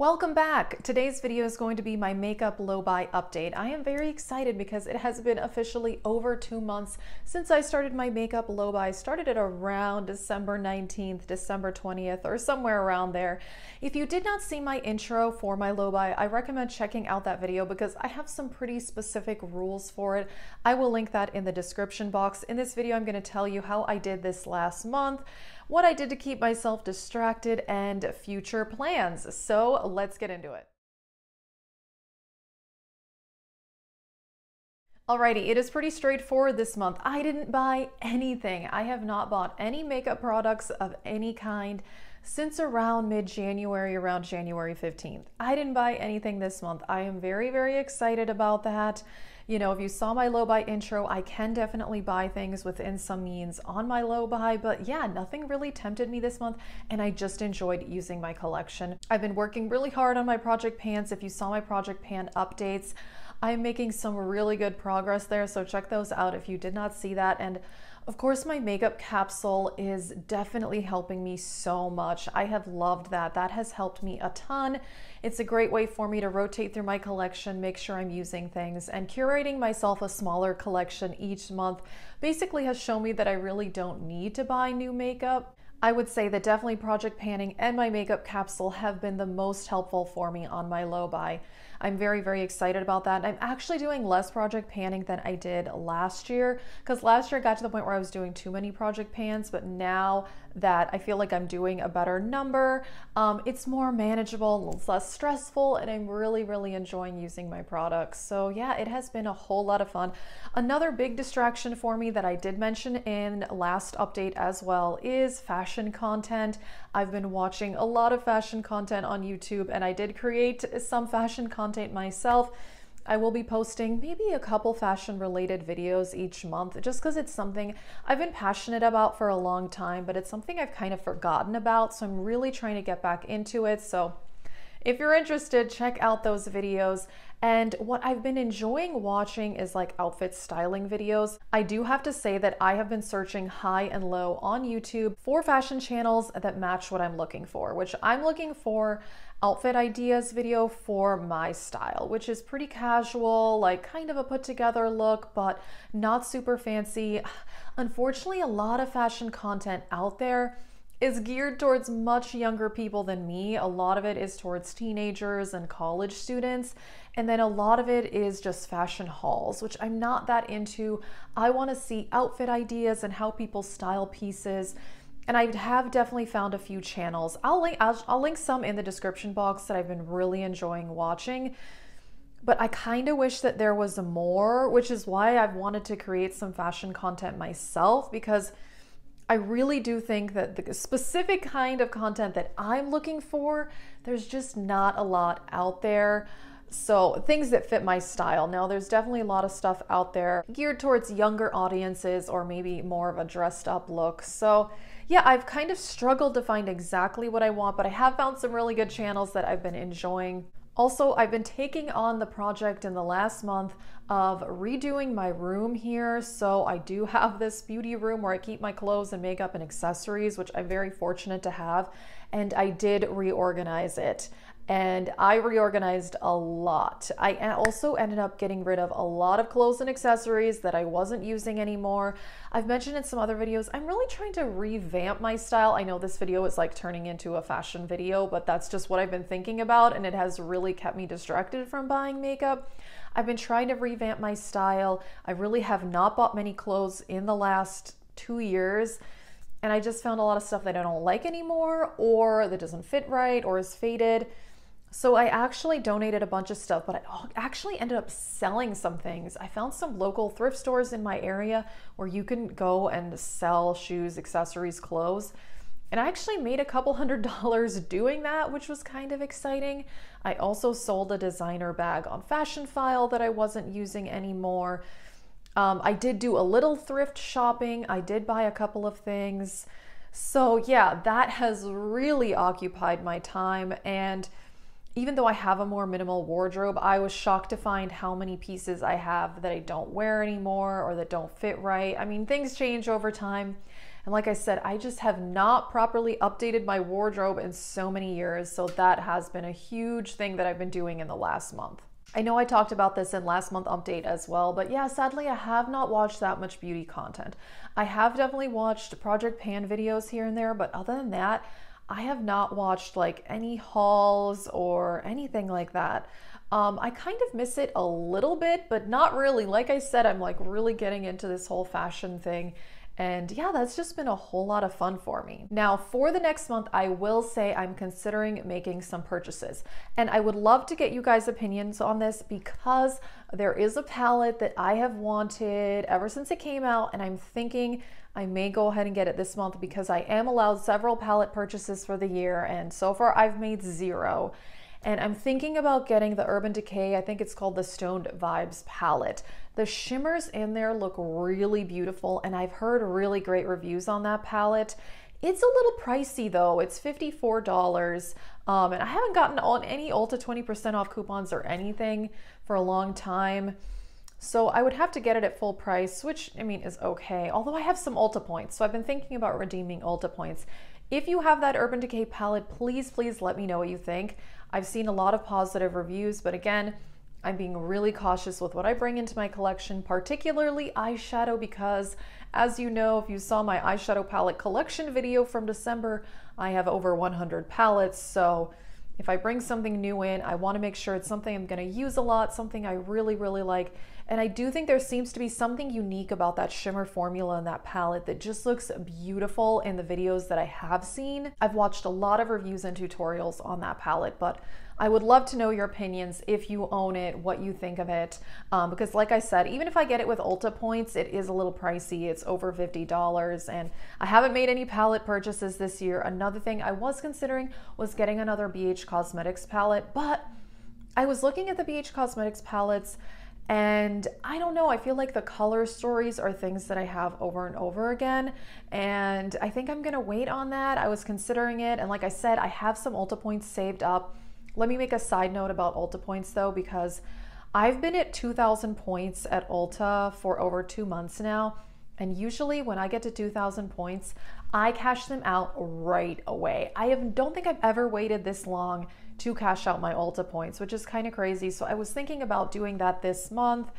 Welcome back. Today's video is going to be my makeup low buy update. I am very excited because it has been officially over 2 months since I started my makeup low buy. I started it around December 19th, December 20th, or somewhere around there. If you did not see my intro for my low buy, I recommend checking out that video because I have some pretty specific rules for it. I will link that in the description box. In this video, I'm going to tell you how I did this last month, what I did to keep myself distracted, and future plans. So let's get into it. Alrighty, it is pretty straightforward this month. I didn't buy anything. I have not bought any makeup products of any kind since around mid-January, around January 15th. I didn't buy anything this month. I am very, very excited about that. You know, if you saw my low buy intro, I can definitely buy things within some means on my low buy, but yeah, nothing really tempted me this month, and I just enjoyed using my collection. I've been working really hard on my project pans. If you saw my project pan updates, I'm making some really good progress there, so check those out if you did not see that. And of course, my makeup capsule is definitely helping me so much. I have loved that. That has helped me a ton. It's a great way for me to rotate through my collection, make sure I'm using things, and curating myself a smaller collection each month basically has shown me that I really don't need to buy new makeup. I would say that definitely project panning and my makeup capsule have been the most helpful for me on my low buy. I'm very, very excited about that. I'm actually doing less project panning than I did last year, because last year I got to the point where I was doing too many project pans, but now that I feel like I'm doing a better number, it's more manageable, it's less stressful, and I'm really, really enjoying using my products. So yeah, it has been a whole lot of fun. Another big distraction for me that I did mention in last update as well is fashion content. I've been watching a lot of fashion content on YouTube, and I did create some fashion content myself. I will be posting maybe a couple fashion related videos each month just because it's something I've been passionate about for a long time, but it's something I've kind of forgotten about. So I'm really trying to get back into it. So if you're interested, check out those videos. And what I've been enjoying watching is like outfit styling videos. I do have to say that I have been searching high and low on YouTube for fashion channels that match what I'm looking for, which I'm looking for outfit ideas video for my style, which is pretty casual, like kind of a put together look, but not super fancy. Unfortunately, a lot of fashion content out there is geared towards much younger people than me. A lot of it is towards teenagers and college students. And then a lot of it is just fashion hauls, which I'm not that into. I want to see outfit ideas and how people style pieces. And I have definitely found a few channels. I'll link some in the description box that I've been really enjoying watching. But I kind of wish that there was more, which is why I've wanted to create some fashion content myself, because I really do think that the specific kind of content that I'm looking for, there's just not a lot out there. So things that fit my style. Now, there's definitely a lot of stuff out there geared towards younger audiences or maybe more of a dressed up look. So yeah, I've kind of struggled to find exactly what I want, but I have found some really good channels that I've been enjoying. Also, I've been taking on the project in the last month of redoing my room here. So I do have this beauty room where I keep my clothes and makeup and accessories, which I'm very fortunate to have. And I did reorganize it. And I reorganized a lot. I also ended up getting rid of a lot of clothes and accessories that I wasn't using anymore. I've mentioned in some other videos, I'm really trying to revamp my style. I know this video is like turning into a fashion video, but that's just what I've been thinking about, and it has really kept me distracted from buying makeup. I've been trying to revamp my style. I really have not bought many clothes in the last 2 years. And I just found a lot of stuff that I don't like anymore, or that doesn't fit right, or is faded. So I actually donated a bunch of stuff, but I actually ended up selling some things. I found some local thrift stores in my area where you can go and sell shoes, accessories, clothes. And I actually made a couple $100s doing that, which was kind of exciting. I also sold a designer bag on Fashion File that I wasn't using anymore. I did do a little thrift shopping. I did buy a couple of things. So yeah, that has really occupied my time. And even though I have a more minimal wardrobe, I was shocked to find how many pieces I have that I don't wear anymore or that don't fit right. I mean, things change over time. And like I said, I just have not properly updated my wardrobe in so many years. So that has been a huge thing that I've been doing in the last month. I know I talked about this in last month update as well, but yeah, sadly I have not watched that much beauty content. I have definitely watched Project Pan videos here and there, but other than that, I have not watched like any hauls or anything like that. I kind of miss it a little bit, but not really. Like I said, I'm like really getting into this whole fashion thing. And yeah, that's just been a whole lot of fun for me. Now, for the next month, I will say I'm considering making some purchases. And I would love to get you guys' opinions on this because there is a palette that I have wanted ever since it came out, and I'm thinking I may go ahead and get it this month because I am allowed several palette purchases for the year, and so far I've made 0. And I'm thinking about getting the Urban Decay, I think it's called the Stoned Vibes palette. The shimmers in there look really beautiful, and I've heard really great reviews on that palette. It's a little pricey though, it's $54. And I haven't gotten on any Ulta 20% off coupons or anything for a long time. So I would have to get it at full price, which I mean is okay. Although I have some Ulta points, so I've been thinking about redeeming Ulta points. If you have that Urban Decay palette, please let me know what you think. I've seen a lot of positive reviews, but again, I'm being really cautious with what I bring into my collection, particularly eyeshadow, because as you know, if you saw my eyeshadow palette collection video from December, I have over 100 palettes. So if I bring something new in, I want to make sure it's something I'm going to use a lot, something I really like. And I do think there seems to be something unique about that shimmer formula in that palette that just looks beautiful in the videos that I have seen. I've watched a lot of reviews and tutorials on that palette, but I would love to know your opinions if you own it, what you think of it. Because like I said, even if I get it with Ulta points, it is a little pricey. It's over $50, and I haven't made any palette purchases this year. Another thing I was considering was getting another BH Cosmetics palette, but I was looking at the BH Cosmetics palettes, and I don't know, I feel like the color stories are things that I have over and over again, and I think I'm gonna wait on that. I was considering it, and like I said, I have some Ulta points saved up. Let me make a side note about Ulta points though, because I've been at 2,000 points at Ulta for over 2 months now, and usually when I get to 2,000 points, I cash them out right away. Don't think I've ever waited this long to cash out my Ulta points, which is kind of crazy. So I was thinking about doing that this month,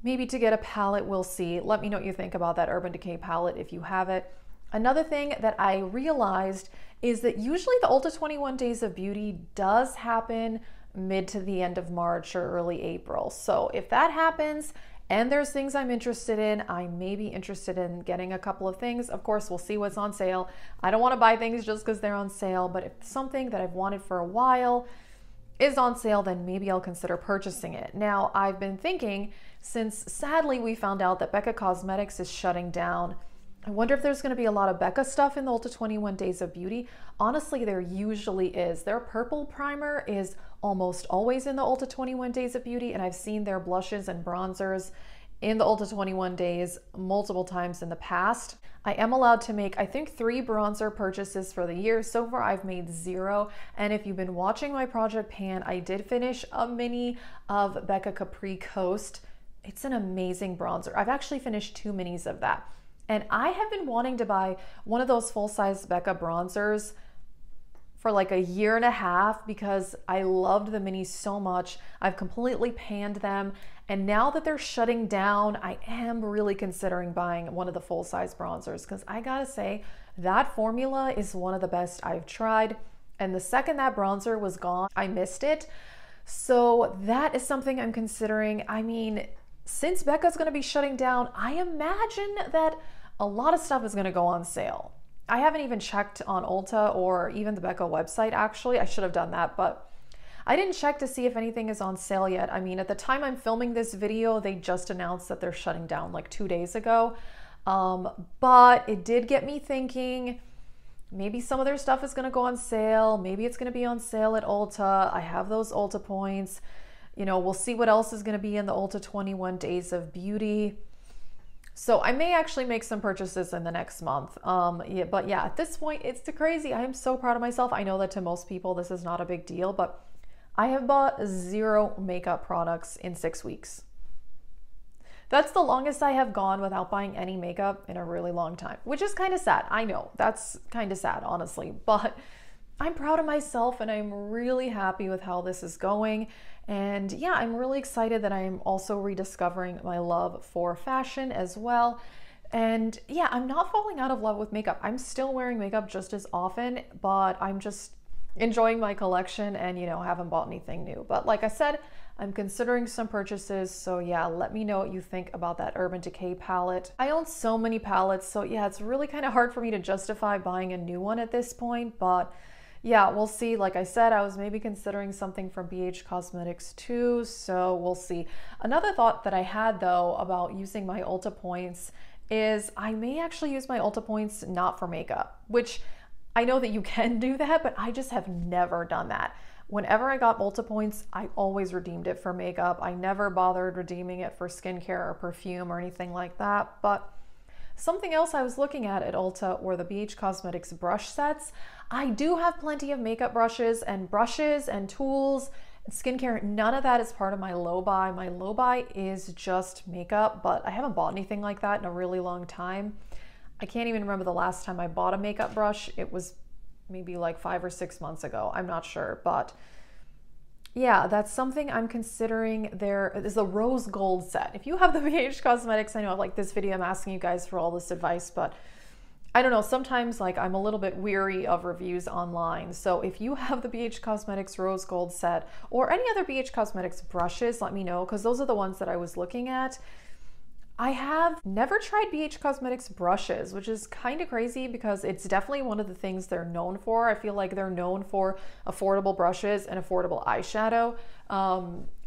maybe to get a palette, we'll see. Let me know what you think about that Urban Decay palette if you have it. Another thing that I realized is that usually the Ulta 21 Days of Beauty does happen mid to the end of March or early April. So if that happens and there's things I'm interested in, I may be interested in getting a couple of things. Of course, we'll see what's on sale. I don't want to buy things just because they're on sale, but if something that I've wanted for a while is on sale, then maybe I'll consider purchasing it. Now, I've been thinking, since sadly we found out that Becca Cosmetics is shutting down, I wonder if there's going to be a lot of Becca stuff in the Ulta 21 Days of Beauty. Honestly, there usually is. Their purple primer is almost always in the Ulta 21 Days of Beauty, and I've seen their blushes and bronzers in the Ulta 21 Days multiple times in the past. I am allowed to make, I think, 3 bronzer purchases for the year. So far, I've made 0. And if you've been watching my Project Pan, I did finish a mini of Becca Capri Coast. It's an amazing bronzer. I've actually finished 2 minis of that. And I have been wanting to buy one of those full-size Becca bronzers for like a year and a half because I loved the minis so much. I've completely panned them. And now that they're shutting down, I am really considering buying one of the full-size bronzers because I gotta say, that formula is one of the best I've tried. And the second that bronzer was gone, I missed it. So that is something I'm considering. I mean, since Becca's gonna be shutting down, I imagine that a lot of stuff is gonna go on sale. I haven't even checked on Ulta or even the Becca website, actually. I should have done that, but I didn't check to see if anything is on sale yet. I mean, at the time I'm filming this video, they just announced that they're shutting down like 2 days ago. But it did get me thinking, maybe some of their stuff is gonna go on sale. Maybe it's gonna be on sale at Ulta. I have those Ulta points. You know, we'll see what else is gonna be in the Ulta 21 Days of Beauty. So I may actually make some purchases in the next month. But yeah, at this point, it's too crazy. I am so proud of myself. I know that to most people, this is not a big deal, but I have bought 0 makeup products in 6 weeks. That's the longest I have gone without buying any makeup in a really long time, which is kind of sad. I know that's kind of sad, honestly, but I'm proud of myself and I'm really happy with how this is going. And yeah, I'm really excited that I'm also rediscovering my love for fashion as well. And yeah, I'm not falling out of love with makeup. I'm still wearing makeup just as often, but I'm just enjoying my collection and, haven't bought anything new. But like I said, I'm considering some purchases. So yeah, let me know what you think about that Urban Decay palette. I own so many palettes. So yeah, it's really kind of hard for me to justify buying a new one at this point, but yeah, we'll see. Like I said, I was maybe considering something from BH Cosmetics too, so we'll see. Another thought that I had though about using my Ulta points is I may actually use my Ulta points not for makeup, which I know that you can do that, but I just have never done that. Whenever I got Ulta points, I always redeemed it for makeup. I never bothered redeeming it for skincare or perfume or anything like that. But something else I was looking at Ulta were the BH Cosmetics brush sets. I do have plenty of makeup brushes and tools, and skincare. None of that is part of my low buy. My low buy is just makeup, but I haven't bought anything like that in a really long time. I can't even remember the last time I bought a makeup brush. It was maybe like 5 or 6 months ago. I'm not sure, but yeah, that's something I'm considering. There is a rose gold set. If you have the BH Cosmetics, I know like this video I'm asking you guys for all this advice, but I don't know, sometimes like I'm a little bit weary of reviews online. So if you have the BH Cosmetics rose gold set or any other BH Cosmetics brushes, let me know, because those are the ones that I was looking at. I have never tried BH Cosmetics brushes, which is kind of crazy because it's definitely one of the things they're known for. I feel like they're known for affordable brushes and affordable eyeshadow.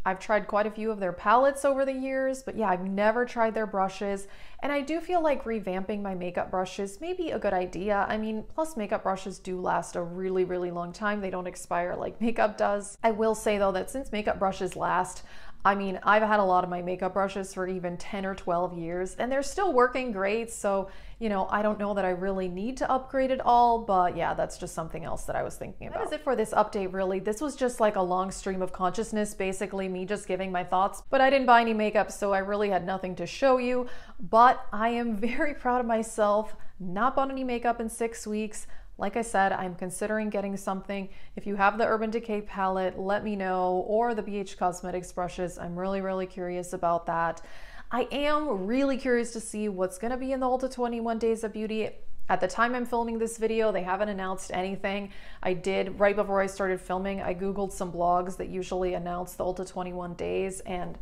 I've tried quite a few of their palettes over the years, but yeah, I've never tried their brushes. And I do feel like revamping my makeup brushes may be a good idea. I mean, plus makeup brushes do last a really, really long time. They don't expire like makeup does. I will say though that since makeup brushes last, I mean, I've had a lot of my makeup brushes for even 10 or 12 years and they're still working great. So, I don't know that I really need to upgrade it all, but yeah, that's just something else that I was thinking about. That is it for this update, really. This was just like a long stream of consciousness, basically me just giving my thoughts, but I didn't buy any makeup, so I really had nothing to show you, but I am very proud of myself. Not bought any makeup in 6 weeks. Like I said, I'm considering getting something. If you have the Urban Decay palette, let me know, or the BH Cosmetics brushes. I'm really, really curious about that. I am really curious to see what's gonna be in the Ulta 21 Days of Beauty. At the time I'm filming this video, they haven't announced anything. I did, right before I started filming, I Googled some blogs that usually announce the Ulta 21 Days, and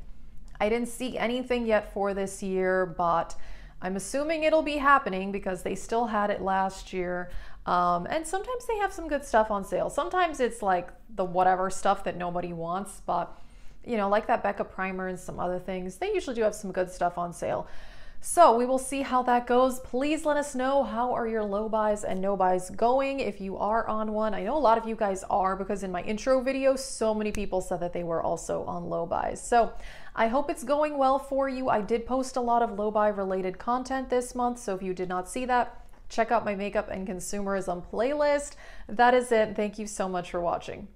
I didn't see anything yet for this year, but I'm assuming it'll be happening because they still had it last year. And sometimes they have some good stuff on sale. Sometimes it's like the whatever stuff that nobody wants, but like that Becca primer and some other things, they usually do have some good stuff on sale. So we will see how that goes. Please let us know, how are your low buys and no buys going if you are on one. I know a lot of you guys are, because in my intro video, so many people said that they were also on low buys. So I hope it's going well for you. I did post a lot of low buy related content this month, so if you did not see that, check out my makeup and consumerism playlist. That is it. Thank you so much for watching.